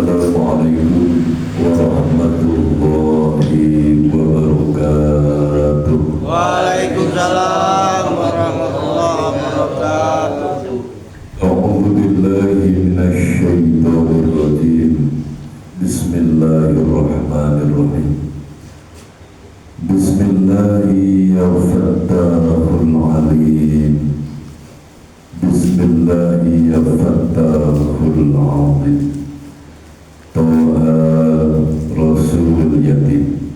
Assalamualaikum warahmatullahi wabarakatuh. Waalaikumsalam warahmatullahi wabarakatuh. A'udzu billahi minasy syaithanir rajim. Bismillahirrahmanirrahim. Bismillahi ya Fattahul Alim. Bismillahi ya Fattahul Alim. Toha Rasulul Yatim,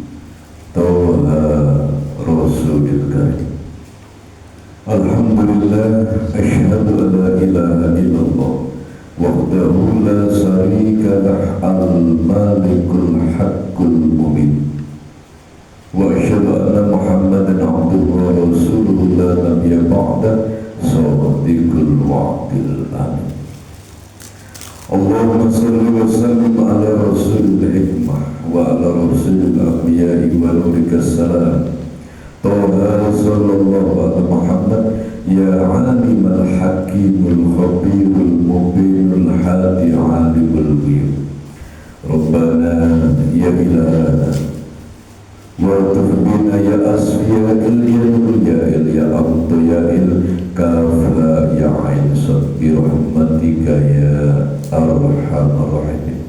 Toha Rasulul Karim. Alhamdulillah, asyhadu an la ilaha illallah wahdahu la syarika lah, al-malikul haqqul mubin. Wa asyhadu anna Muhammadan abduhu wa rasuluhu la nabiyya ba'da, shadiqul wa'dil amin. Allahumma salli wa sallim ala rasulil hikmah wa ala rasulil anbiya'i wa nurikas salam. Taha sallallahu ala Muhammad ya alimal hakimul khabirul mubinul hadi alimul ghuyub. Rabbana ya ilahana wa tuhbina ya asfiya ya abdu ya kafla ya ain sabbi rahmatika ya arhamar rahimin.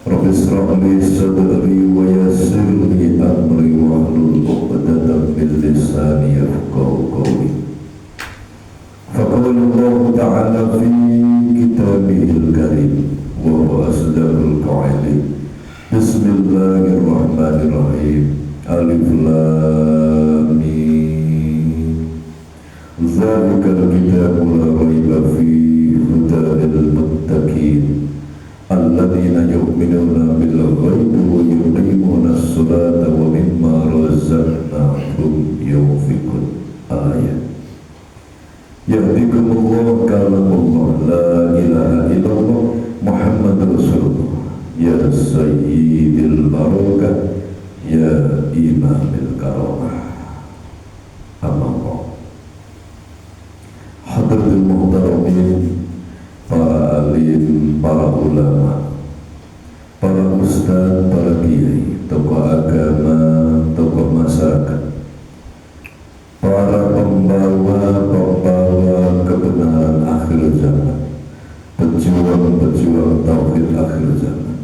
Rabbi israh li sadri wa yassir li amri wa hlul 'uqdatam min lisani yafqahu qawli. Faqala Allah ta'ala fi kitabihil karim wa huwa asdaqul qa'ilin. Bismillahirrahmanirrahim. Alif lam mim. Zalikal kitabu la raiba fihi hudan lil muttaqin alladzina yu'minuna bil ghaibi wa yuqimuna as-salata wa mimma razaqnahum yunfiqun. Ayat. Yahdikumullah kalamullah la ilaha illallah Muhammadur Rasulullah. Ya Sayyidil Barakah, Ya Imamil Karamah. Amma Hadratul Muhtaramin, para alim, para ulama, para ustaz, para kiai, tokoh agama, tokoh masyarakat, para pembawa kebenaran akhir zaman, pejuang tauhid akhir zaman,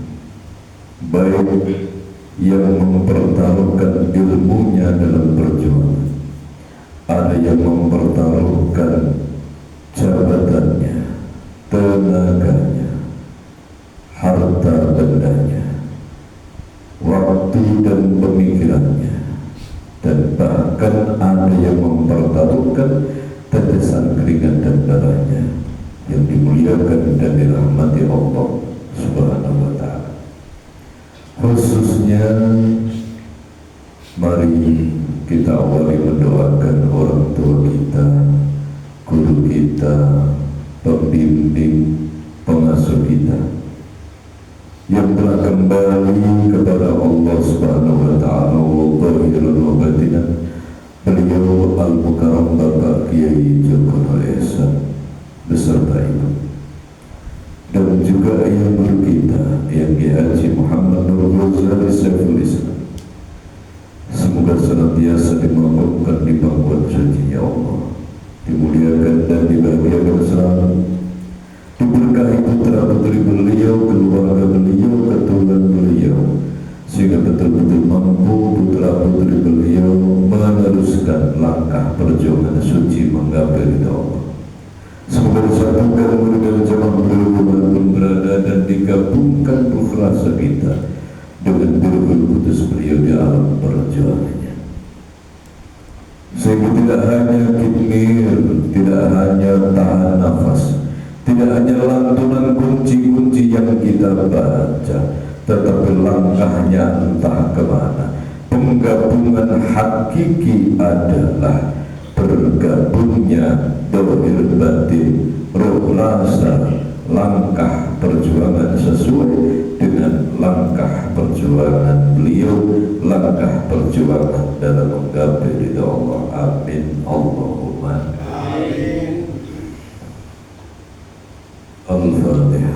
baik yang mempertaruhkan ilmunya dalam perjuangan, ada yang mempertaruhkan jabatannya, tenaganya, harta bendanya, waktu dan pemikirannya, dan bahkan ada yang mempertaruhkan tetesan keringat dan darahnya yang dimuliakan dan dirahmati Allah Subhanahu wa ta'ala. Khususnya mari kita awali mendoakan orang tua kita, guru kita, pembimbing, pengasuh kita yang telah kembali kepada Allah Subhanahu wa ta'ala wa zahirun wa batinan. Beliau Al-Mukarram Bapak Kiai Joko Nur Ihsan beserta ibu, dan juga ayah guru kita yang Haji Muhammad Nur Ghazali Saiful Islam. Semoga senantiasa dimampukan di pangkuan suci ya Allah, dimuliakan dan dibahagiakan selalu, diberkahi putra putri beliau, keluarga beliau, keturunan beliau, sehingga betul-betul mampu putra putri beliau meneruskan langkah perjuangan suci menggapai ridha Allah. Semoga disatukan dalam zaman beliau pun berada dan digabungkan ikhlasa kita dengan Ruhul Qudus beliau di alam perjuangannya, sehingga tidak hanya kitmir, tidak hanya tahan nafas, tidak hanya lantunan kunci-kunci yang kita baca, tetapi langkahnya entah kemana. Penggabungan hakiki adalah bergabungnya dohir batin, roh rasa, langkah perjuangan sesuai dengan langkah perjuangan beliau, langkah perjuangan dalam menggapai ridha Allah. Amin Allahumma amin. Al-Fatihah.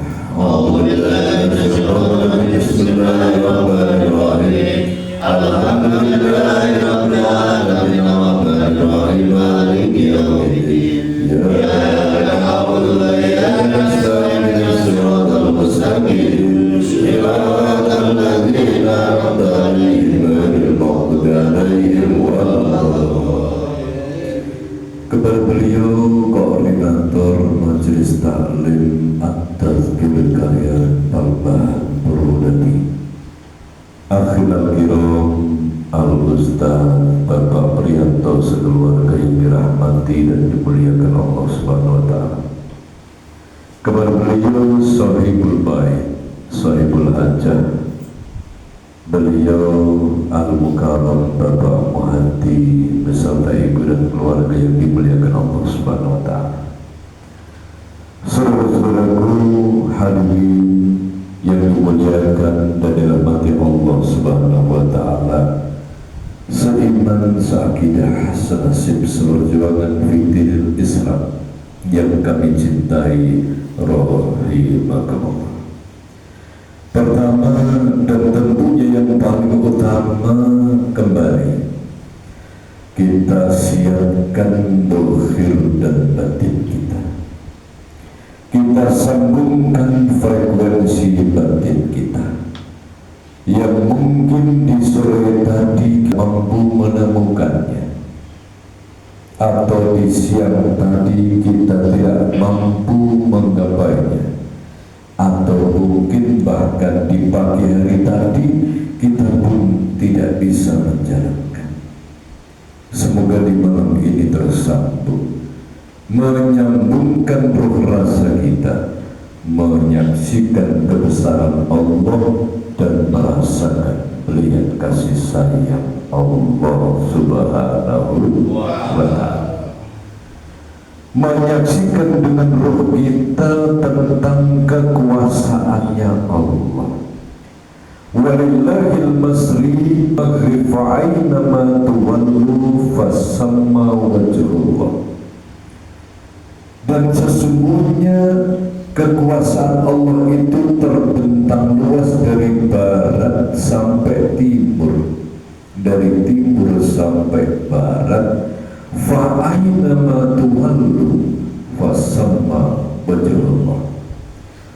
Akhirul kiram Al-Ustaz Bapak Priyanto sekeluarga yang dirahmati dan dimuliakan Allah Subhanahu wa Ta'ala. Kepada beliau sahibul bait, sahibul hajah, beliau Al-Mukarram Bapak Muhadi beserta ibu dan keluarga yang dimuliakan Allah Subhanahu wa Ta'ala. Saudara-saudaraku hadirin yang dimuliakan dan dirahmati Allah Subhanahu wa Ta'ala, seiman, seakidah, senasib, seperjuangan fikih Islam yang kami cintai rahimakumullah. Pertama dan tentunya yang paling utama, kembali kita siapkan dohir dan batin kita. Kita sambungkan frekuensi batin kita yang mungkin di sore tadi mampu menemukannya, atau di siang tadi kita tidak mampu menggapainya, atau mungkin bahkan di pagi hari tadi kita pun tidak bisa menjalankan. Semoga di malam ini tersambung, menyambungkan roh rasa kita, menyaksikan kebesaran Allah dan merasakan melihat kasih sayang Allah Subhanahu wa Ta'ala. Menyaksikan dengan roh kita tentang kekuasaannya Allah. Walillahil masri maghrib aina ma tuwallu fasamma wajhullah. Dan sesungguhnya kekuasaan Allah itu terbentang luas dari barat sampai timur, dari timur sampai barat. Fa'aina ma tuwallu fasamma wajhullah.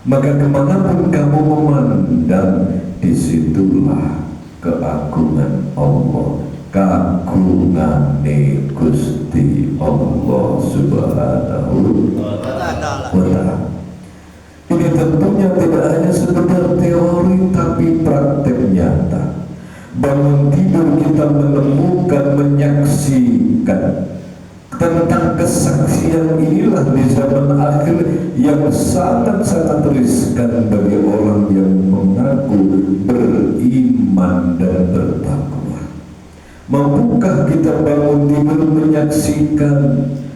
Maka kemanapun kamu memandang, disitulah keagungan Allah, kagungane Gusti Allah Subhanahu wa Ta'ala. Ini tentunya tidak hanya sekedar teori, tapi praktek nyata. Bangun tidur kita menemukan, menyaksikan tentang kesaksian inilah di zaman akhir yang sangat-sangat riskan bagi orang yang mengaku beriman dan bertakwa. Mampukah kita bangun tidur menyaksikan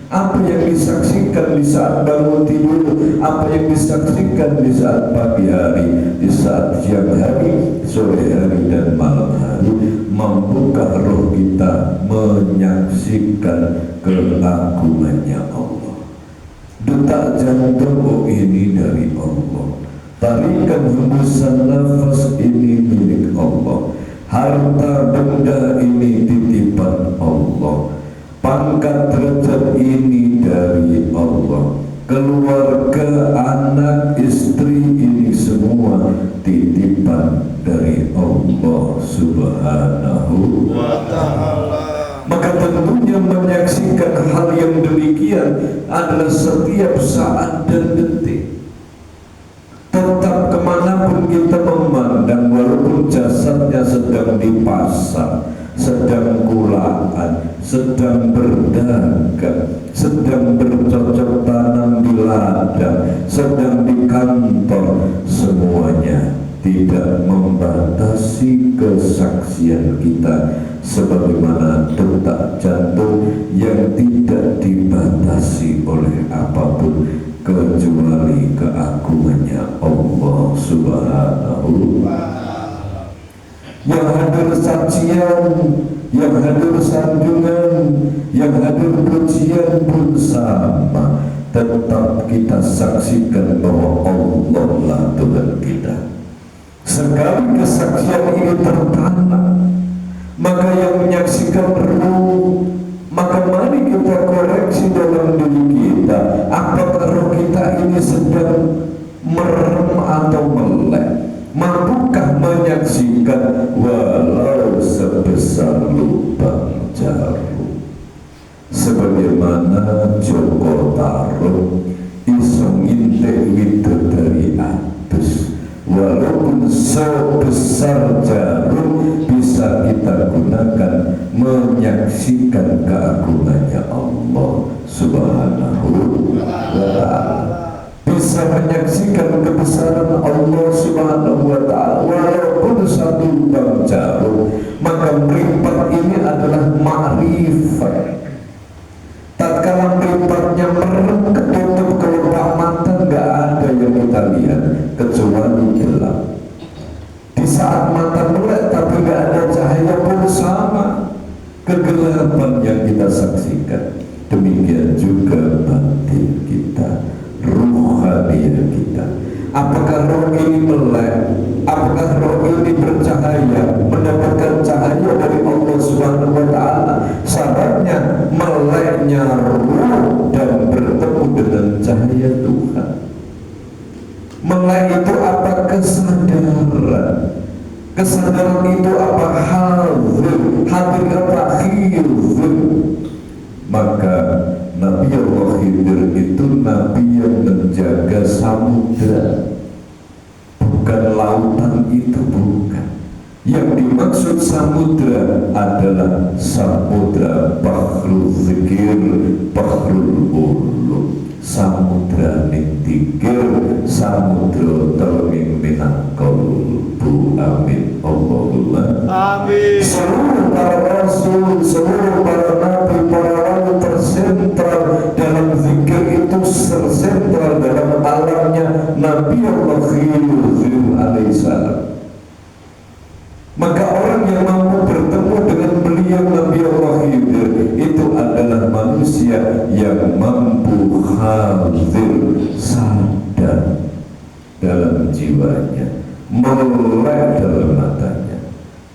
apa yang disaksikan di saat bangun tidur, apa yang disaksikan di saat pagi hari, di saat siang hari, sore hari, dan malam hari? Mampukah roh kita menyaksikan keagungannya Allah? Detak jantung, oh ini dari Allah. Tarikan hembusan nafas, ini milik Allah. Harta benda ini titipan Allah. Pangkat derajat ini dari Allah. Keluarga, anak, istri, ini semua titipan dari Allah Subhanahu wa Ta'ala. Maka tentunya menyaksikan hal yang demikian adalah setiap saat dan detik. Tetap kemanapun kita memandang, walaupun jasadnya sedang dipasang, sedang kulaan, sedang berdagang, sedang bercocok tanam di ladang, sedang di kantor, semuanya tidak membatasi kesaksian kita, sebagaimana detak jantung yang tidak dibatasi oleh apapun kecuali keagungannya Allah Subhanahu wa Ta'ala. Yang hadir saksian, yang hadir sanjungan, yang hadir pujian pun sama. Tetap kita saksikan bahwa Allah lah Tuhan kita. Sekali kesaksian ini tertanam, maka yang menyaksikan roh, maka mari kita koreksi dalam diri kita. Apakah roh kita ini sedang merem atau melek? Mampukah menyaksikan walau sebesar lubang jarum? Sebagaimana Joko Tarub iso ngintek widodari adus, walaupun sebesar jarum bisa kita gunakan menyaksikan keagungannya Allah Subhanahu wa ta'ala, bisa menyaksikan kebesaran Allah Subhanahu wa ta'ala walaupun satu bang jarum. Maka meripat ini adalah ma'rifat. Tatkala meripatnya merem ketutup kelopak mata, nggak ada yang kita lihat kecuali gelap. Di saat mata melek tapi nggak ada cahaya pun sama, kegelapan yang kita saksikan. Demikian juga batin kita, ruhaniyah kita. Apakah roh ini melek? Apakah roh ini bercahaya, mendapatkan cahaya dari Allah Subhanahu wa ta'ala? Syaratnya meleknya roh dan bertemu dengan cahaya Tuhan. Melek itu apa? Kesadaran. Kesadaran itu apa? Hadir. Hadir apa? Khidir. Maka Nabi Allah Khidir itu Nabi yang menjaga samudra, bukan lautan itu, bukan. Yang dimaksud samudra adalah samudra Bahrul Zikir, Bahrul Ulum, samudra nintikir, samudra terming minangkol bu. Amin Allahumma Amin. Seluruh para rasul, seluruh para nabi, para wali tersentral dalam zikir itu, tersentral dalam alamnya Nabi Allah Khidir alaihissalam. Maka orang yang mampu bertemu dengan beliau Nabi Allah Khidir itu adalah manusia yang mampu hadir, sadar dalam jiwanya, melek dalam matanya.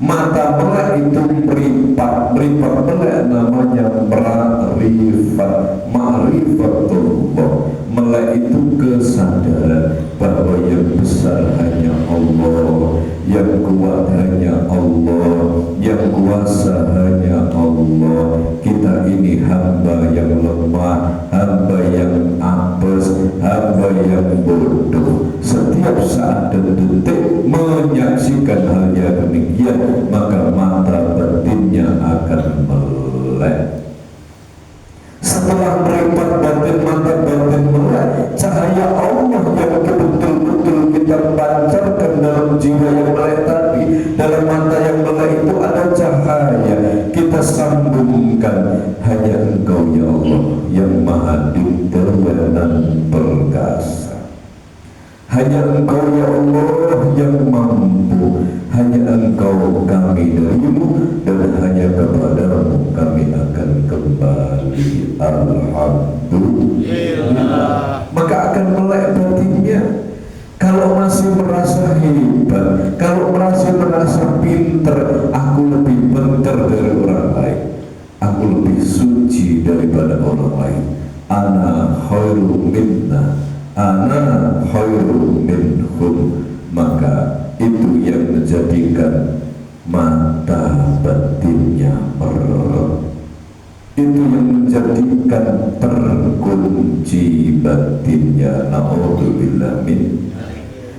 Mata melek itu meripat, meripat melek namanya ma'rifat, ma'rifatullah. Melek itu kesadaran bahwa yang besar hanya Allah, yang kuat hanya Allah, yang kuasa hanya Allah. Kita ini hamba yang lemah, hamba yang apes, hamba yang bodoh. Setiap saat dan detik menyaksikan hal yang demikian, maka mata batinnya akan melek. Setelah meripat batin, mata batin melek, cahaya Allah yang betul-betul kita pancarkan dalam jiwa yang melek tadi, dalam mata yang melek itu ada cahaya. Kita sambungkan, hanya Engkau ya Allah yang maha dikdaya dan perkasa. Hanya Engkau ya Allah yang mampu, hanya Engkau kami darimu, dan hanya kepadamu kami akan kembali. Alhamdulillah. Maka akan melek batinnya. Kalau masih merasa hebat, kalau masih merasa pinter, aku lebih pinter dari orang lain, aku lebih suci daripada orang lain, ana khairu minna, ana khairu minhum, maka itu yang menjadikan mata batinnya merem, itu yang menjadikan terkunci batinnya. Na'udzubillah min.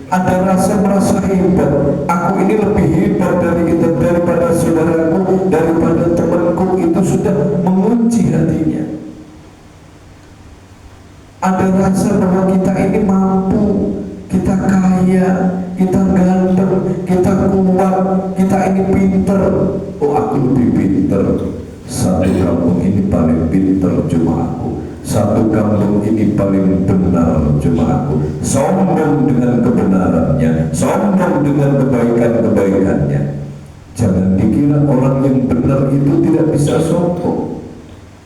Ada rasa merasa hebat, aku ini lebih hebat daripada saudaraku, daripada temanku, itu sudah mengunci hatinya. Ada rasa bahwa kita ini mampu, kita kaya, kita ganteng, kita kuat, kita ini pinter. Oh, aku lebih pinter. Satu kampung ini paling pinter cuma aku. Satu kampung ini paling benar cuma aku. Sombong dengan kebenarannya, sombong dengan kebaikan-kebaikannya. Jangan dikira orang yang benar itu tidak bisa sombong.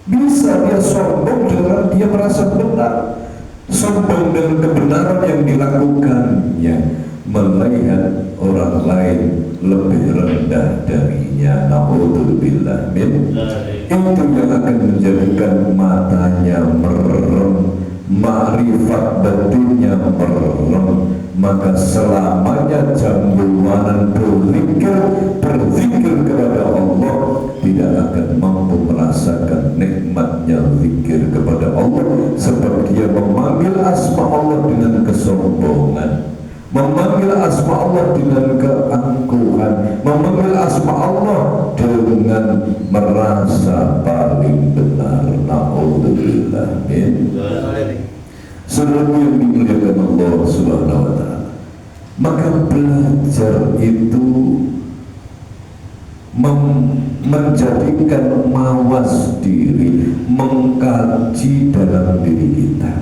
Bisa dia sombong dengan dia merasa benar, sombong dengan kebenaran yang dilakukannya, melihat orang lain lebih rendah darinya. Na'udzubillah min. Itu yang akan menjadikan matanya merem, ma'rifat batinnya merem. Maka selamanya jambuanan berzikir kepada Allah tidak akan mampu merasakan nikmatnya zikir kepada Allah, sebab dia memanggil asma Allah dengan kesombongan, memanggil memanggil asma Allah dengan keangkuhan, memanggil asma Allah dengan merasa paling benar. Na'udzubillah min seluruh yang dimuliakan Allah Subhanahu wa ta'ala. Maka belajar itu menjadikan mawas diri, mengkaji dalam diri kita.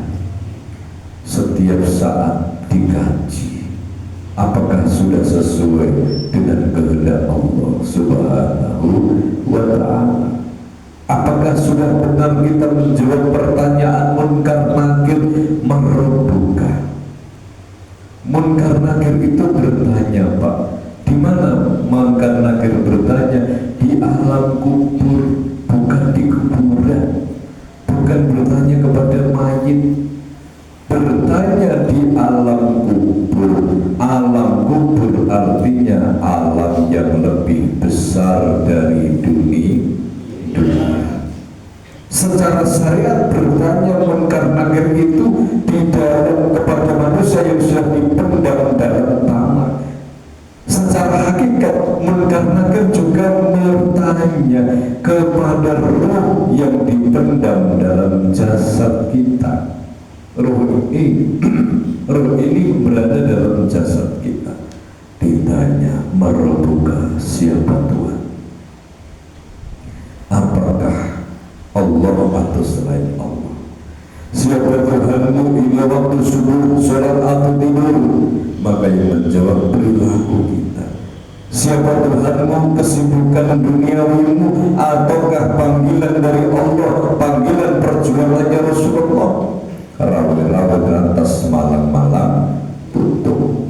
Setiap saat dikaji, apakah sudah sesuai dengan kehendak Allah Subhanahu wa ta'ala? Apakah sudah benar kita menjawab pertanyaan munkar nakir merobohkan? Munkar nakir itu bertanya, Pak, di mana munkar nakir bertanya? Di alam kubur, bukan di kuburan. Bukan bertanya kepada mayit, bertanya di alam kubur. Alam kubur artinya alam yang lebih besar dari dunia. Secara syariat bertanya munkar nakir itu di dalam kepada manusia yang sudah dipendam dalam tanah. Secara hakikat munkar nakir juga bertanya kepada roh yang dipendam dalam jasad kita. Roh ini berada dalam jasad kita. Ditanya, merobohkan siapa Tuhan? Apakah Allah atau selain Allah? Siapa Tuhanmu hingga waktu subuh, sholat atau tidur? Maka yang menjawab perilaku kita. Siapa Tuhanmu, kesibukan duniawimu, ataukah panggilan dari Allah, panggilan perjuangannya Rasulullah? Rawi-rawi atas malam-malam tutup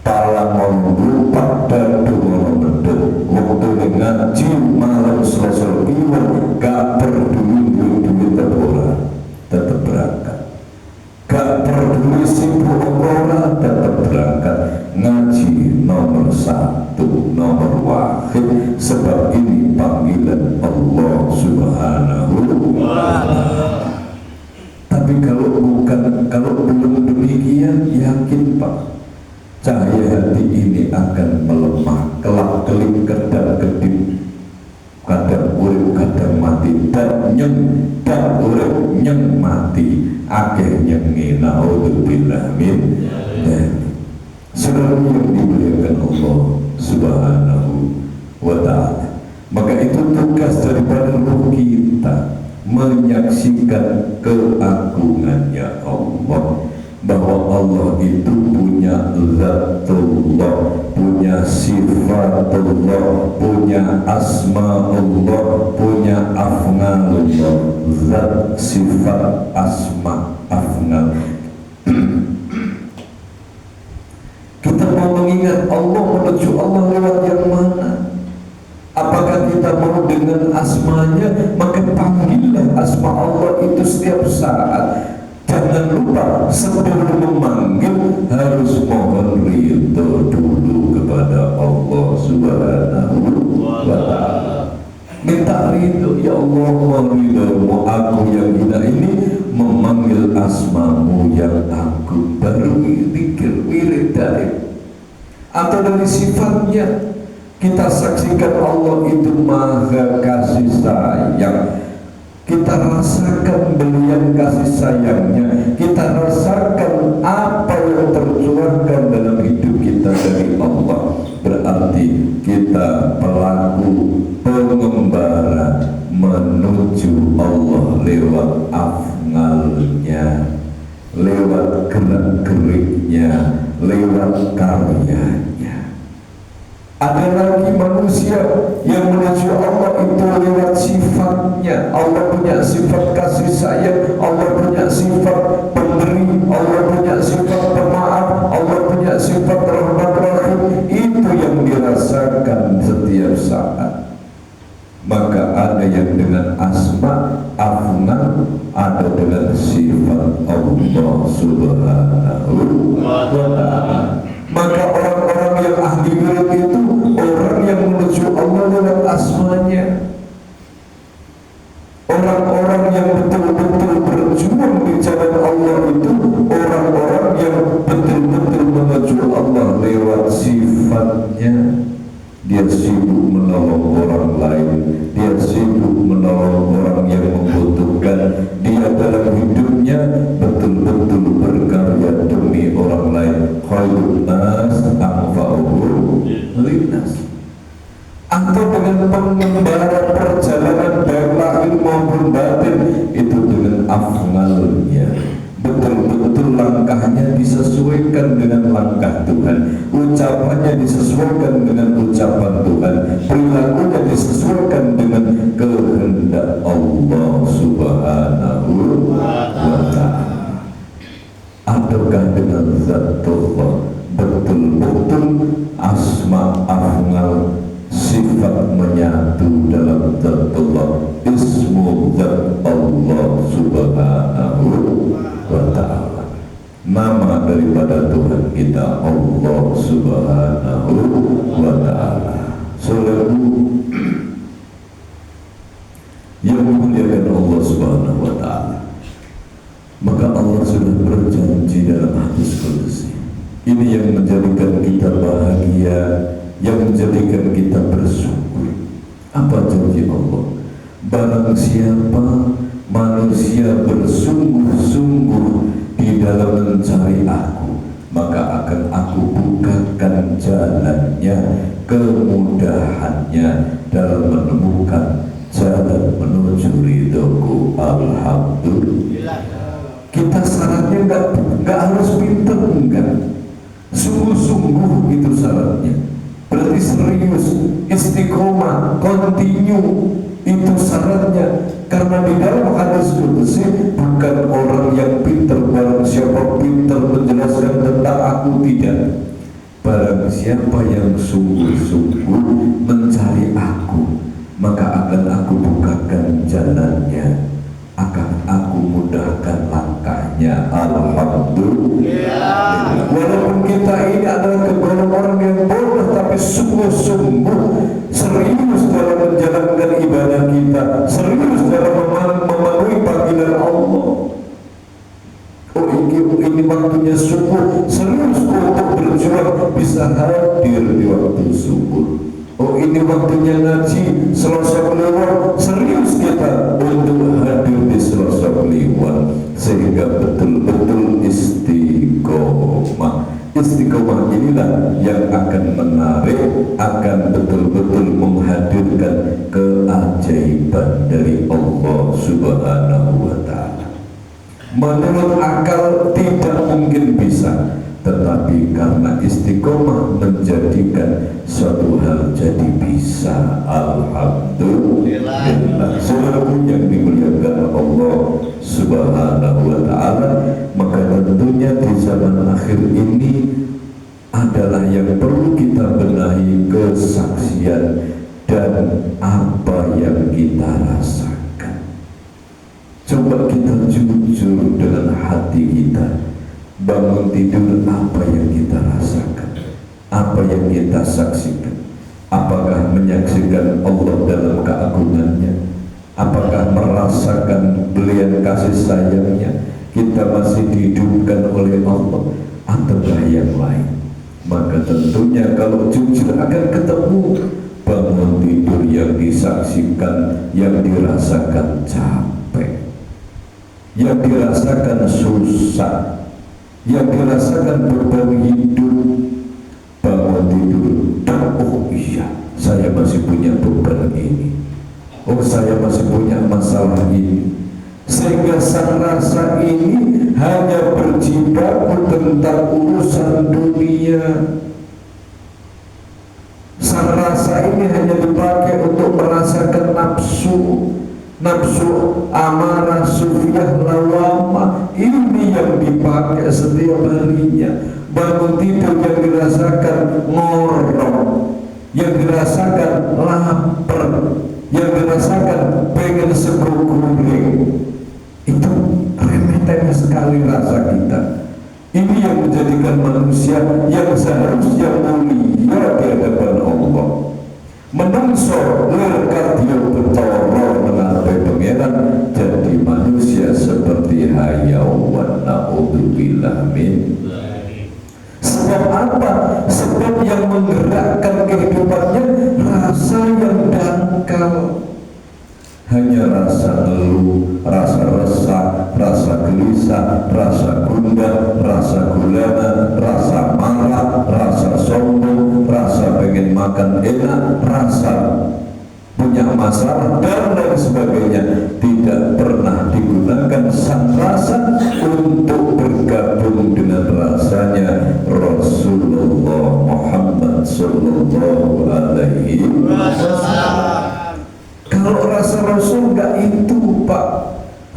palang monggu pada dua medut waktu ngaji malam selesai iwan, gak peduli duit orang tetap berangkat, gak peduli sibuk orang tetap berangkat. Ngaji nomor satu, nomor wahid, sebab ini panggilan Allah Subhanahu wa ta'ala. Tapi kalau belum demikian, yakin Pak, cahaya hati ini akan melemah, kelak kelip kedap kedip, kadang urip kadang mati, dan urip nyeng mati, akeh nyengi. Naudzubillah min saudara yang dimuliakan Allah Subhanahu wa ta'ala. Maka itu tugas daripada roh kita, menyaksikan keagungannya Allah, bahwa Allah itu punya zatullah, punya sifatullah, punya asma Allah, punya afnalullah. Zat, sifat, asma, afnal. Kita mau mengingat Allah, menuju Allah lewat yang mana? Apakah kita mau dengan asmanya? Maka panggillah asma Allah itu setiap saat. Jangan lupa sebelum memanggil harus mohon ridho dulu kepada Allah Subhanahu wa ta'ala. Minta ridho, ya Allah, mohon ridhomu, aku yang hina ini memanggil asmamu yang agung. Baru zikir, wirid dari atau dari sifatnya. Kita saksikan Allah itu maha kasih sayang. Kita rasakan belian kasih sayangnya. Kita rasakan apa yang tercurahkan dalam hidup kita dari Allah. Berarti kita pelaku pengembara menuju Allah lewat afnalnya, lewat gerak-geriknya, lewat karyanya. Ada lagi manusia yang menuju Allah itu lewat sifatnya. Allah punya sifat kasih sayang, Allah punya sifat pemberi, Allah punya sifat pemaaf, Allah punya sifat rahmat rahim. Itu yang dirasakan setiap saat. Maka ada yang dengan asma, afnal, ada dengan sifat Allah Subhanahu wa ta'ala. Maka orang-orang yang ahli wirid itu orang yang menuju Allah lewat asmanya. Orang-orang yang betul-betul berjuang di jalan Allah itu orang-orang yang betul-betul menuju dia sibuk menolong orang lain, dia sibuk menolong orang yang membutuhkan. Dia dalam hidupnya betul-betul berkarya demi orang lain. Khairun nas anfa'uhum linnas. Atau dengan pengembara perjalanan baik lahir maupun batin itu dengan afnalnya, betul-betul langkahnya disesuaikan dengan langkah Tuhan, ucapannya disesuaikan dengan ucapan Tuhan, perilakunya disesuaikan dengan kehendak Allah Subhanahu wa ta'ala. Ataukah dengan zatullah, betul-betul asma afnal, sifat menyatu dalam zatullah, ismu zat Allah Subhanahu wa ta'ala. Nama daripada Tuhan kita Allah Subhanahu wa ta'ala. Saudaraku yang memuliakan Allah Subhanahu wa ta'ala, maka Allah sudah berjanji dalam hadis qudsi. Ini yang menjadikan kita bahagia, yang menjadikan kita bersyukur. Apa janji Allah? Barang siapa manusia bersungguh-sungguh di dalam mencari aku, maka akan aku bukakan jalannya, kemudahannya dalam menemukan jalan menuju ridhoku. Alhamdulillah. Kita syaratnya enggak harus pintar, enggak. Sungguh-sungguh itu syaratnya. Berarti serius, istiqomah, continue, itu syaratnya. Karena di dalam hadis qudsi bukan orang yang pintar, barang siapa pintar menjelaskan tentang aku, tidak. Barang siapa yang sungguh-sungguh mencari aku, maka akan aku bukakan jalannya, akan aku mudahkan langkahnya. Alhamdulillah. Walaupun kita ini adalah golongan orang yang bodoh, tapi sungguh-sungguh serius dalam menjalankan ibadah kita, serius dalam memenuhi panggilan Allah. Oh, ini waktunya subuh, serius untuk berjuang bisa hadir di waktu subuh. Oh, ini waktunya ngaji Selasa Kliwon, serius kita untuk hadir di Selasa Kliwon, sehingga betul-betul istiqomah. Istiqomah inilah yang akan menarik, akan betul-betul menghadirkan keajaiban dari Allah Subhanahu wa ta'ala. Menurut akal tidak mungkin bisa, tetapi karena istiqomah menjadikan suatu hal jadi bisa. Alhamdulillah. Saudaraku yang dimuliakan Allah Subhanahu wa ta'ala, maka tentunya di zaman akhir ini adalah yang perlu kita benahi kesaksian dan apa yang kita rasakan. Coba kita jujur dengan hati kita. Bangun tidur, apa yang kita rasakan, apa yang kita saksikan? Apakah menyaksikan Allah dalam keagungannya? Apakah merasakan belian kasih sayangnya? Kita masih dihidupkan oleh Allah, ataukah yang lain? Maka tentunya kalau jujur akan ketemu bangun tidur yang disaksikan, yang dirasakan capek, yang dirasakan susah, yang dirasakan beban hidup. Bangun tidur, oh iya, saya masih punya beban ini, oh saya masih punya masalah ini, sehingga sang rasa ini hanya berjibaku tentang urusan dunia. Sang rasa ini hanya dipakai untuk merasakan nafsu, nafsu amarah, sufiyah, lawamah. Ini yang dipakai setiap harinya. Bangun tidur yang dirasakan ngorok, yang dirasakan lapar, yang dirasakan pengen seguguring. Itu remeh-temeh sekali rasa kita. Ini yang menjadikan manusia yang seharusnya mulia di hadapan Allah. Menungso lerkat dia bertolong menghadapi pangeran, jadi manusia seperti hayawan. Na'udzubillah min. Sebab apa? Sebab yang menggerakkan kehidupannya kekal. Hanya rasa ngeluh, rasa resah, rasa gelisah, rasa gundah, rasa gulana, rasa marah, rasa sombong, rasa pengen makan enak, rasa punya masalah dan lain sebagainya, tidak pernah digunakan sang rasa untuk bergabung dengan rasanya Rasulullah Muhammad Sallallahu Alaihi Wasallam. Kalau rasa Rasul enggak itu, Pak.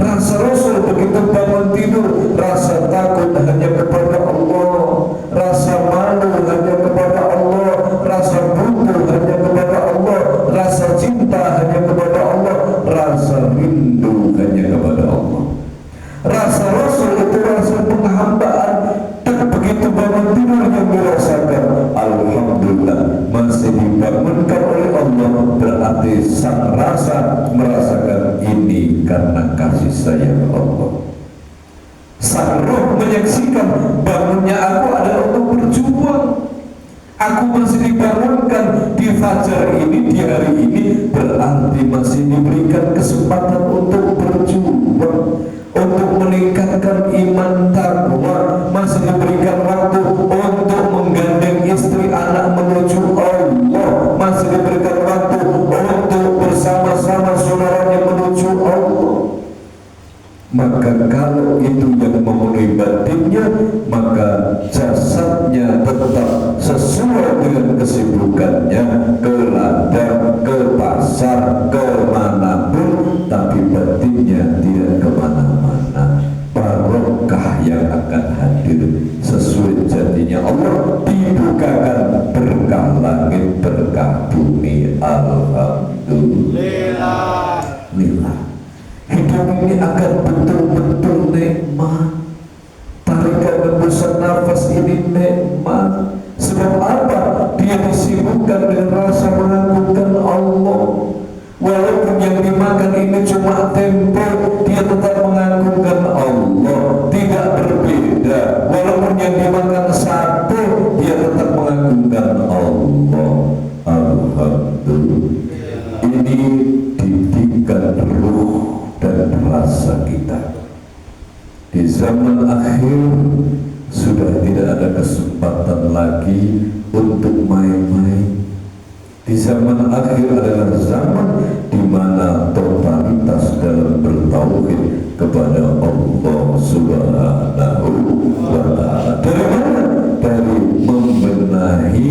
Rasa Rasul begitu bangun tidur, rasa takut hanya kepada Allah, rasa malu hanya kepada Allah, rasa butuh hanya kepada Allah, rasa cinta hanya kepada Allah, rasa rindu hanya kepada Allah. Rasa Rasul itu rasa penghambaan, dan begitu bangun tidur yang dirasakan, alhamdulillah masih dibangunkan oleh Allah, berarti sang rasa merasakan ini karena kasih sayang Allah. Sang roh menyaksikan bangunnya aku adalah untuk berjuang. Aku masih dibangunkan di fajar ini, di hari ini, berarti masih diberikan kesempatan untuk berjuang, untuk meningkatkan iman takwa, masih diberikan waktu untuk menggandeng istri anak menuju Allah, masih diberikan waktu untuk bersama-sama saudaranya menuju Allah. Maka kalau itu yang memenuhi batinnya, maka jasadnya tetap sesuai dengan kesibukannya, ke ladang, ke pasar, ke manapun, tapi batinnya tidak kemana-mana. Barokah yang akan hadir sesuai janjinya Allah, dibukakan berkah langit, berkah bumi. Alhamdulillah. Hidup ini akan betul-betul nikmat. Tarikan hembusan nafas ini nikmat. Sebab apa? Dia disibukkan dengan rasa mengagungkan Allah. Walaupun yang dimakan ini cuma tempe, dia tetap mengagungkan Allah. Tidak berbeda. Walaupun yang dimakan sate, dia tetap mengagungkan Allah. Alhamdulillah. Ini didikan ruh dan rasa kita. Di zaman akhir sudah tidak ada kesempatan lagi untuk main-main. Di zaman akhir adalah zaman di mana totalitas dalam bertauhid kepada Allah Subhanahu wa Ta'ala. Dari mana? Dari membenahi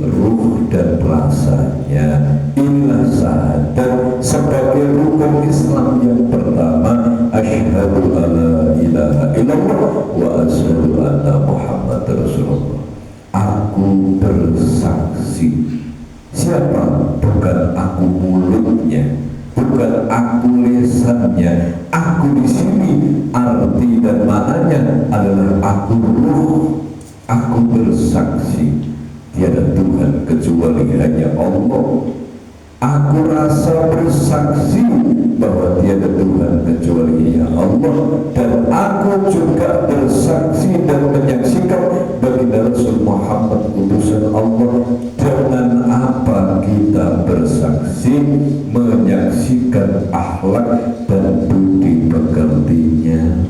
ruh dan rasanya. Inilah syahadat sebagai rukun Islam yang pertama. Asyhadu alla ilaha illallah wa asyhadu anna Muhammad Rasulullah. Aku bersaksi. Siapa? Bukan aku mulutnya, bukan aku lisannya. Aku di sini arti dan maknanya adalah aku ruh. Aku bersaksi tiada Tuhan kecuali hanya Allah. Aku rasa bersaksi bahwa tiada Tuhan kecuali hanya Allah, dan aku juga bersaksi dan menyaksikan baginda Rasul Muhammad utusan Allah. Dengan apa kita bersaksi? Menyaksikan akhlak dan budi pekertinya,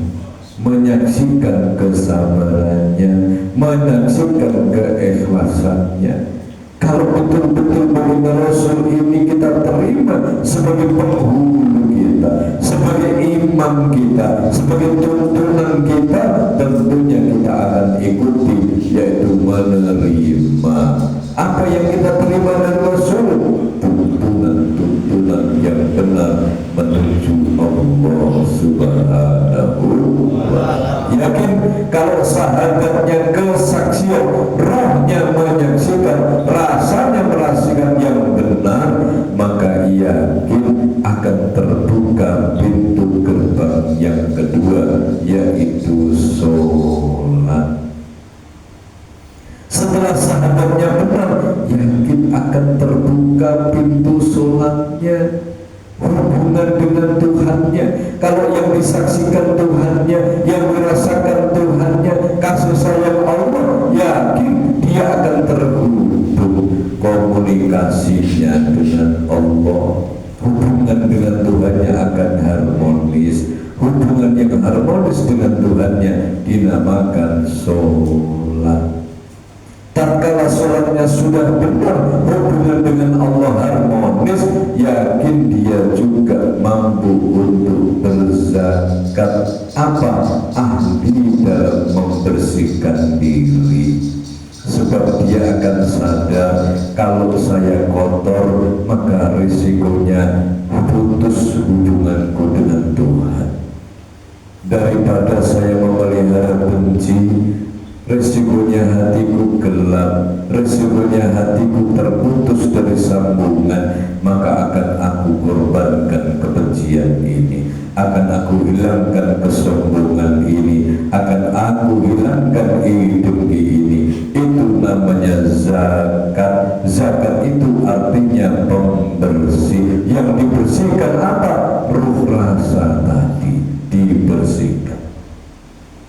menyaksikan kesabarannya, menyaksikan keikhlasannya. Kalau betul-betul baginda Rasul ini kita terima sebagai penghulu kita, sebagai imam kita, sebagai tuntunan kita, tentunya kita akan ikuti, yaitu menerima apa yang kita terima dari Rasul, tuntunan yang benar menuju Allah Subhanahu wa Ta'ala. Yakin kalau sahadatnya kesaksian, rohnya menyaksikan, rasanya merasakan yang benar, maka yakin akan terbuka pintu gerbang yang kedua, yaitu sholat. Setelah sahadatnya benar, yakin akan terbuka pintu sholatnya, hubungan dengan Tuhannya. Kalau yang disaksikan Tuhannya, yang merasakan Tuhannya, kasih sayang Allah, yakin dia akan terhubung komunikasinya dengan Allah. hubungan dengan Tuhannya akan harmonis. Hubungan yang harmonis dengan Tuhannya dinamakan sholat. Tatkala sholatnya sudah benar, hubungan dengan Allah harmonis, yakin dia juga mampu untuk berzakat. Apa? Ahli dalam membersihkan diri. Sebab dia akan sadar, kalau saya kotor maka risikonya putus hubunganku dengan Tuhan. Daripada saya memelihara benci, risikonya hatiku gelap, risikonya hatiku terputus dari sambungan, maka akan aku korbankan kebencian ini, akan aku hilangkan kesombongan ini, akan aku hilangkan iri-dengki ini. Itu namanya zakat. Zakat itu artinya pembersih. Yang dibersihkan apa? Ruh rasa tadi dibersihkan.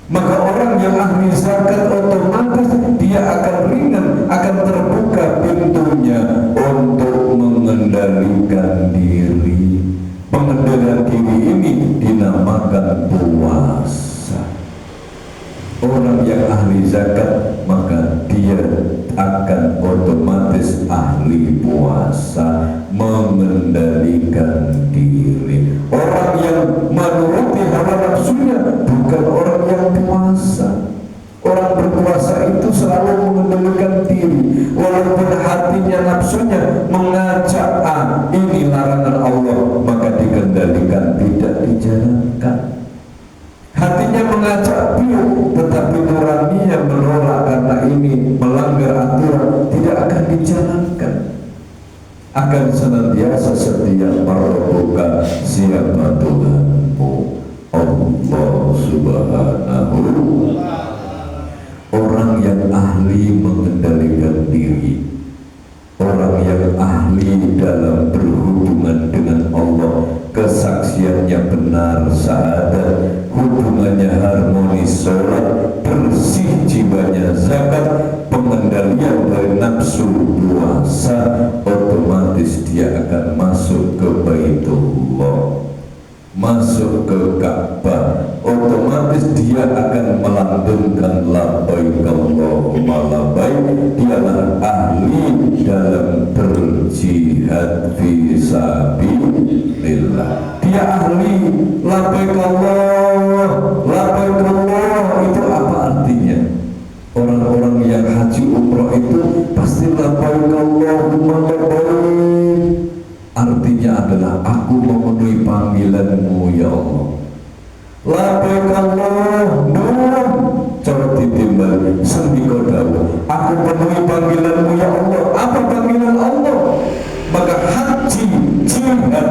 Maka orang yang ahli zakat otomatis dia akan ringan, akan terbuka pintunya untuk mengendalikan diri. Pengendalian diri ini dinamakan puasa. Orang yang ahli zakat maka dia akan otomatis ahli puasa, mengendalikan diri. Orang yang menuruti hawa nafsunya bukan orang yang puasa. Orang berpuasa itu selalu mengendalikan diri, walaupun hatinya nafsunya mengajak ini larangan Allah, maka dikendalikan, tidak dijalankan. Hatinya mengajak biu, tetapi nuraninya menolak karena ini melanggar aturan, tidak akan dijalankan. Akan senantiasa setia merobohkan siapa Tuhanmu, Allah Subhanahu. Orang yang ahli mengendalikan diri, orang yang ahli dalam berhubungan dengan Allah, kesaksiannya benar, syahadat, hubungannya harmonis, sholat, bersih jiwanya, zakat, pengendalian dari nafsu, puasa, otomatis dia akan masuk ke Baitullah, masuk ke Ka'bah, otomatis dia akan melantunkan labbaik Allahumma labbaik. Dialah ahli dalam berjihad fi sabilillah. Dia ahli labbaik Allah, labbaik Allah. Itu apa artinya? Orang-orang yang haji umrah itu pasti labbaik Allahumma labbaik. Artinya adalah aku memenuhi panggilanmu ya Allah. Labbaik Allah, cara ditimbal sendiko dawu, aku memenuhi panggilanmu ya Allah. Apa panggilan Allah? Maka haji, jihad.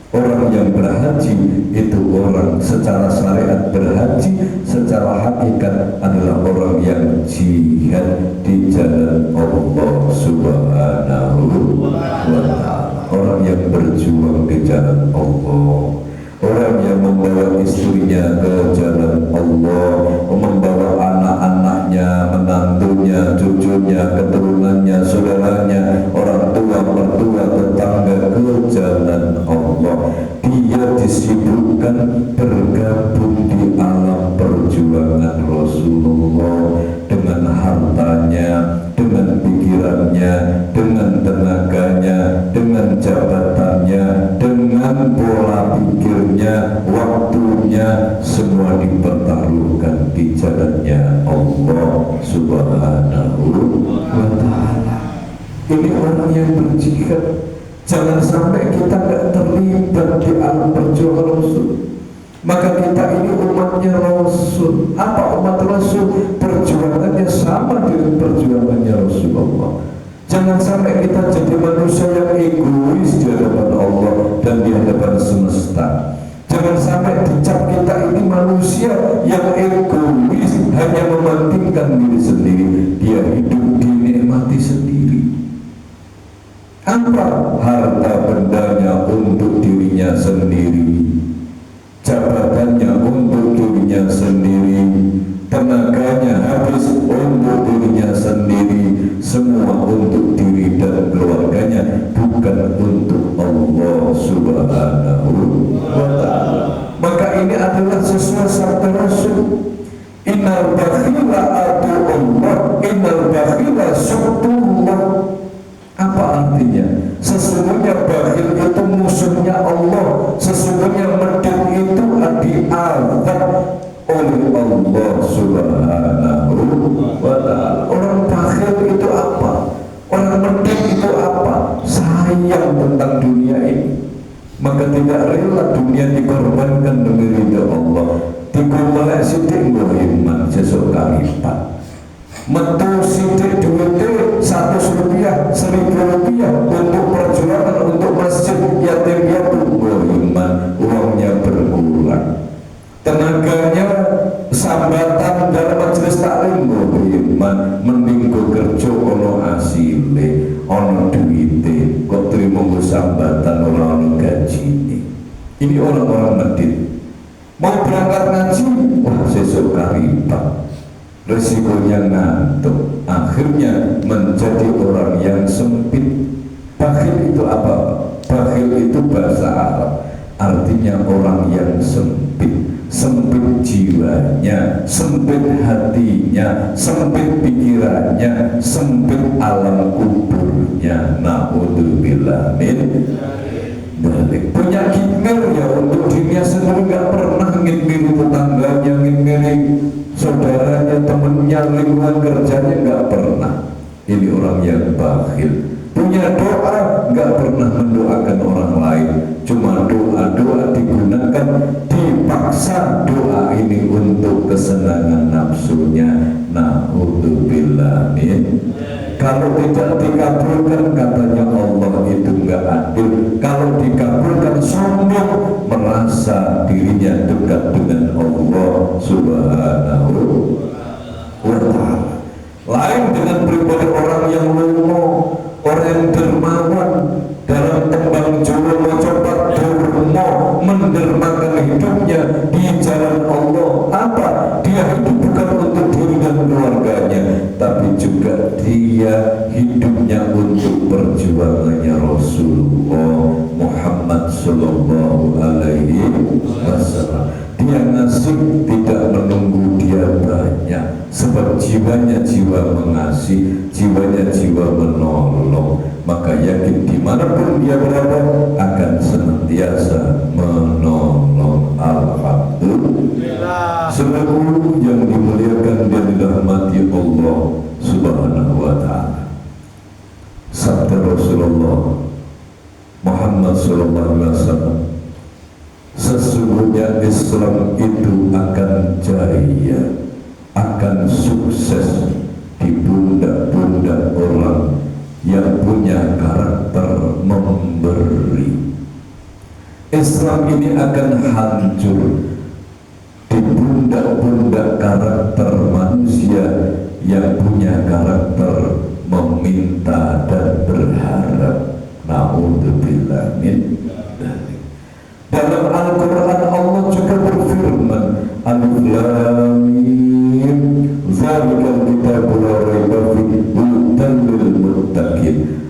Orang yang berhaji itu orang secara syariat berhaji, secara hakikat adalah orang yang jihad di jalan Allah Subhanahu wa ta'ala. Orang yang berjuang di jalan Allah, orang yang membawa istrinya ke jalan Allah, membawa anak-anaknya, menantunya, cucunya, keturunannya, saudaranya, orang tua, mertua, tetangga ke jalan Allah. Dia disibukkan bergabung di alam perjuangan Rasulullah dengan hartanya, dengan pikirannya, dengan tenaganya, dengan jabatannya, dengan pola pikirnya, waktunya, semua dipertaruhkan di jalannya Allah Subhanahu wa ta'ala. Ini orang yang berjihad. Jangan sampai kita tidak terlibat di alam perjuangan Rasul. Maka kita ini umatnya Rasul. Apa umat Rasul? Perjuangannya sama dengan perjuangannya Rasulullah. Jangan sampai kita jadi manusia yang egois di hadapan Allah dan di hadapan semesta. Jangan sampai dicap kita ini manusia yang egois, hanya mementingkan diri sendiri. Dia hidup dinikmati sendiri. Apa? Harta bendanya untuk dirinya sendiri, jabatannya untuk dirinya sendiri, tenaganya habis untuk dirinya sendiri, semua untuk diri dan keluarganya, bukan untuk Allah Subhanahu tidak rela dunia dikorbankan demi ridha Allah. Dikumulek sidik nggo iman sesuk kalipat. Metu sidik duitnya 100 rupiah, 1000 rupiah untuk perjuangan untuk masjid yatim piatu nggo iman, uangnya berkurang. Tenaganya sambatan dalam majelis taklim nggo iman, mending go kerja ono asile, ono duite, kok trimo nggo sambatan ora ono gajine. Ini orang-orang medit. Mau berangkat ngaji, wah sesuk karipat. Resikonya ngantuk, akhirnya menjadi orang yang sempit. Bakhil itu apa? Bakhil itu bahasa Arab, artinya orang yang sempit. Sempit jiwanya, sempit hatinya, sempit pikirannya, sempit alam kuburnya. Na'udzubillah min dzalik. Punya gimmer ya untuk dirinya sendiri, nggak pernah ngimiri tetangganya, ngimiri saudaranya, temennya, lingkungan kerjanya, nggak pernah. Ini orang yang bakhil. Punya doa, nggak pernah mendoakan orang lain, cuma doa-doa digunakan, dipaksa doa ini untuk kesenangan nafsunya. Na'udzubillah min. Kalau tidak dikabulkan, katanya Allah itu nggak adil. Kalau dikabulkan, sombong, merasa dirinya dekat dengan Allah Subhanahu wa ta'ala. Lain dengan pribadi orang yang lomo, orang yang dermawan. Dalam tembang Jawa mencoba derma, mendermakan hidupnya di jalan Allah. Apa? Dia hidup bukan untuk diri dan keluarganya, tapi juga dia hidupnya untuk perjuangannya Rasulullah Muhammad Sallallahu Alaihi Wasallam. Dia ngasih tidak menunggu dia banyak, sebab jiwanya jiwa mengasih, jiwanya jiwa menolong. Maka yakin dimanapun dia berada akan senantiasa menolong. Alhamdulillah. Seluruh yang dimuliakan dan dirahmati Allah Subhanahu wa ta'ala. Sabda Rasulullah Muhammad sallallahu alaihi wasallam, sesungguhnya Islam itu akan jaya, akan sukses di pundak-pundak orang yang punya karakter memberi. Islam ini akan hancur di pundak-pundak karakter manusia yang punya karakter meminta dan berharap. Na'udzubillah min dzalik. Dalam Al-Quran Allah juga berfirman, Alif Lam Mim, Zalikal kitabu la raiba fihi hudan lil muttaqin.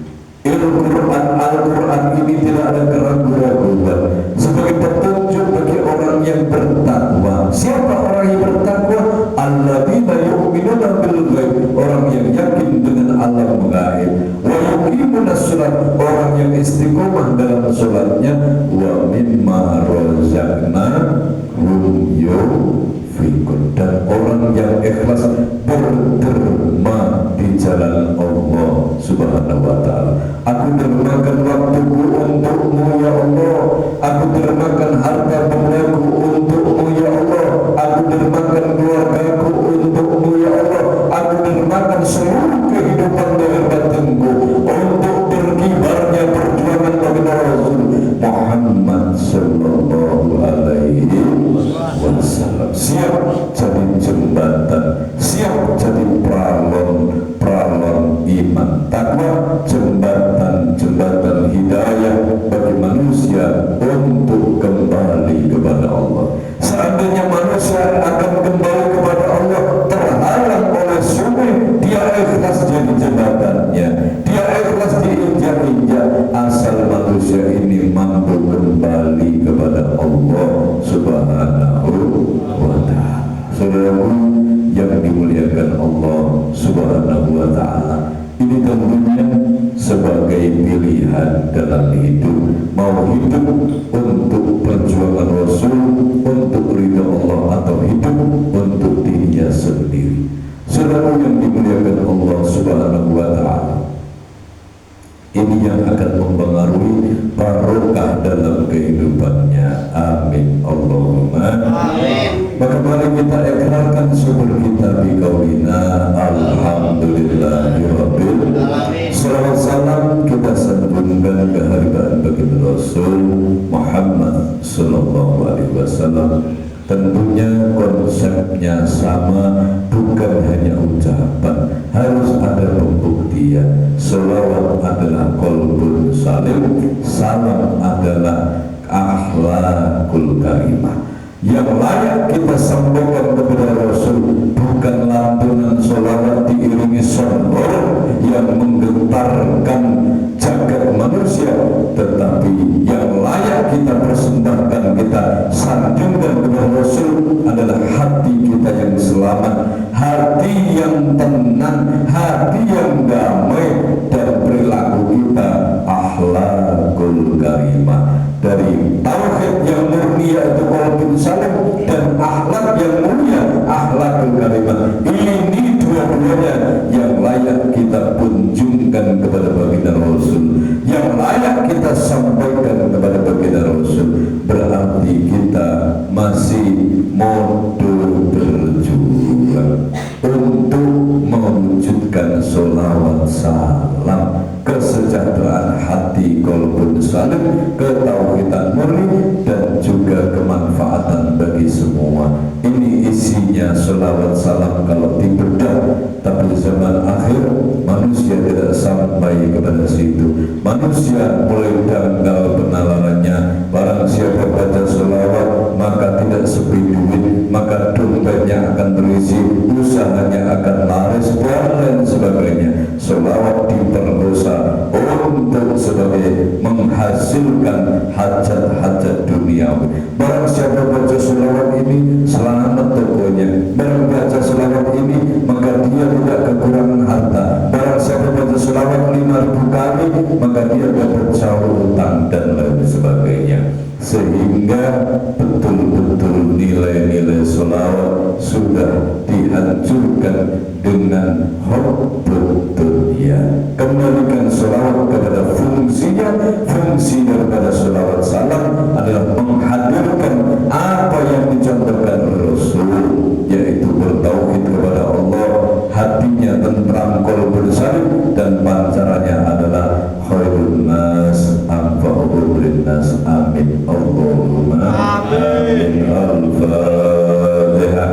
Al-Quran ini tidak ada keraguan-keraguan, sebagai petunjuk bagi orang yang bertakwa. Siapa orang yang bertakwa? Alladzina yu'minuna bil ghaib, orang yang yakin dengan alam gaib. Wa yuqimunas shalah, orang yang istiqomah dalam salatnya. Wa mimma razaqnahum yunfiqun, dan orang yang ikhlas berderma di jalan Allah Subhanahu wa ta'ala. Aku dermakan waktuku untukmu ya Allah, aku dermakan harta bendaku untukmu ya Allah, aku dermakan keluargaku untukmu ya Allah, aku dermakan seluruh kehidupan dan batinku untuk berkibarnya perjuangan bagi Rasul Muhammad sallallahu alaihi wasallam. Siap jadi jembatan, siap jadi pralon iman takwa, jembatan hidayah bagi manusia untuk kembali kepada Allah. Seandainya manusia akan kembali kepada Allah terhalang oleh sungai, dia ikhlas jadi jembatannya, dia ikhlas diinjak-injak, asal manusia ini mampu kembali kepada Allah Subhanahu wa ta'ala. Saudaraku yang dimuliakan Allah Subhanahu wa ta'ala, ini tentunya sebagai pilihan dalam hidup. Mau hidup untuk perjuangan Rasul, untuk ridha Allah, atau hidup untuk dirinya sendiri. Saudara yang dimuliakan Allah Subhanahu wa ta'ala, ini yang akan mempengaruhi barokah dalam kehidupan amin Allahumma Amin. maka mari kita ikrarkan syukur kita bi qaulina alhamdulillahirabbil alamin. Salawat salam kita sanjungkan kehargaan bagi Rasul Muhammad sallallahu alaihi wasallam. Tentunya konsepnya sama, bukan hanya ucapan, harus ada pembuktian. Selawat adalah qalbun salim, salam adalah akhlakul karimah. Yang layak kita sampaikan kepada Rasul bukan lantunan selawat diiringi sonor yang menggetarkan jagat manusia, tetapi yang layak kita persembahkan, kita sanjungkan kepada Rasul adalah hati kita yang selamat, hati yang tenang, hati yang damai, dan perilaku kita akhlakul karimah. Dari tauhid yang murni yaitu qalbun salim, dan akhlak yang mulia akhlakul karimah. Ini dua-duanya yang layak kita kunjungkan kepada baginda Rasul, yang layak kita sampaikan kepada baginda Rasul. Berarti kita masih modal berjuang untuk mewujudkan sholawat salam, kesejahteraan hati qalbun salim, ketauhidan murni, dan juga kemanfaatan bagi semua. Ini isinya sholawat salam kalau dibedah. Tapi zaman akhir manusia tidak sampai kepada situ. Manusia mulai dangkal penalarannya. Barang siapa baca sholawat maka tidak sepi duit, maka dompetnya akan terisi, usahanya akan laris, dan lain sebagainya. Sholawat diperkosa untuk sebagai menghasilkan hajat-hajat duniawi. Barang siapa baca sholawat ini selamat tokonya. Barang baca sholawat ini maka dia tidak kekurangan harta. Barang siapa baca sholawat 5.000 kali maka dia dapat caur utang dan lain sebagainya. Sehingga betul-betul nilai-nilai sholawat sudah dihancurkan dengan hubbud dunya. Kembalikan sholawat kepada fungsinya. Fungsi daripada sholawat salam adalah menghadirkan apa yang dicontohkan Rasul, yaitu bertauhid kepada Allah, hatinya tentram qalbun salim, dan pancarannya adalah khairun nas anfa'uhum linnas. Amin Allahumma amin. Al-Fatihah.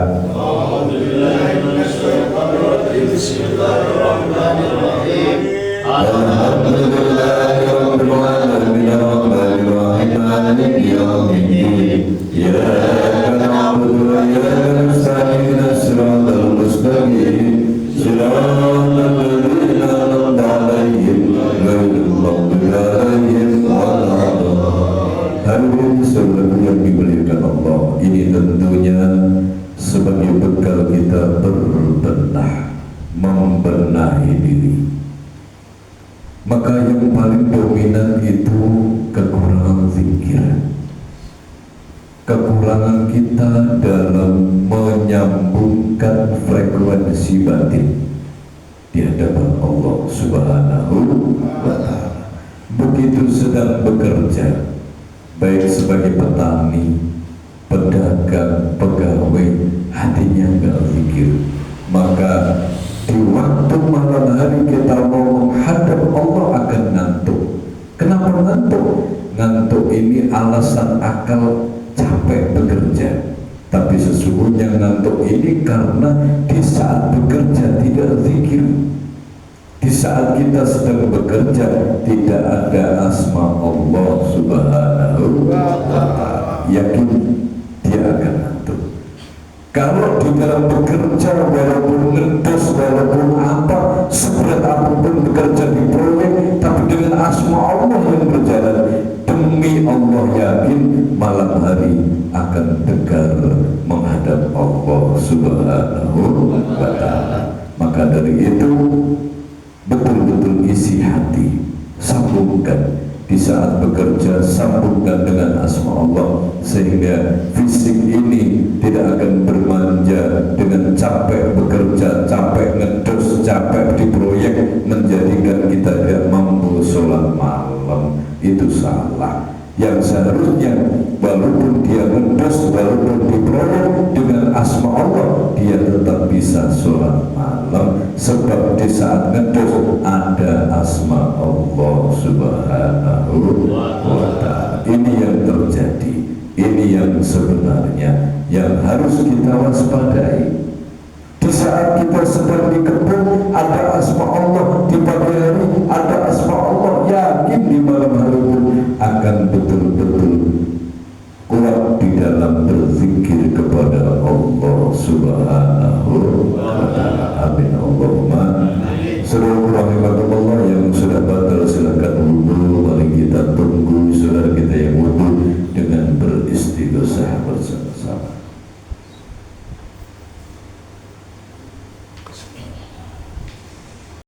Bismillahirrahmanirrahim. Alhamdulillahirabbil alamin arrahmanir rahim maliki yaumiddin. Iyyaka na'budu wa iyyaka nasta'in ihdinas siratal mustaqim siratal ladzina an'amta 'alaihim ghairil maghdubi 'alaihim waladdallin. Hadirin saudara yang dimuliakan Allah, ini tentunya sebagai bekal kita berbenah, membenahi diri. Maka yang paling dominan itu kekurangan zikir, kekurangan kita dalam menyambungkan frekuensi batin di hadapan Allah Subhanahu wa ta'ala. Begitu sedang bekerja, baik sebagai petani, pedagang, pegawai, hatinya enggak zikir, maka di waktu malam hari kita mau menghadap Allah akan ngantuk. Kenapa ngantuk? Ngantuk ini alasan akal capek bekerja, tapi sesungguhnya ngantuk ini karena di saat bekerja tidak zikir. Di saat kita sedang bekerja tidak ada asma Allah Subhanahu wa ta'ala, yakin dia akan ngantuk. Kalau di dalam bekerja, walaupun ngedes, walaupun apa, seberat apapun bekerja di proyek, tapi dengan asma Allah yang berjalan, demi Allah yakin malam hari akan tegar menghadap Allah Subhanahu wa ta'ala. Maka dari itu betul-betul isi hati, sambungkan di saat bekerja, sambungkan dengan asma Allah, sehingga fisik ini tidak akan bermanja dengan capek bekerja, capek ngedus, capek di proyek, menjadikan kita tidak mampu sholat malam. Itu salah. yang seharusnya walaupun dia ngedos, walaupun diproyek dengan asma Allah, dia tetap bisa sholat malam, sebab di saat ngedos ada asma Allah subhanahu wa ta'ala. Ini yang terjadi, ini yang sebenarnya yang harus kita waspadai. Di saat kita sedang di kebun ada asma Allah, di pagi hari ada asma Allah, yakin di malam hari pun akan betul-betul kuat di dalam berzikir kepada Allah subhanahu wa ta'ala. Amin Allahumma. Seluruh rahimahullah yang sudah batal silakan wudhu, mari kita tutup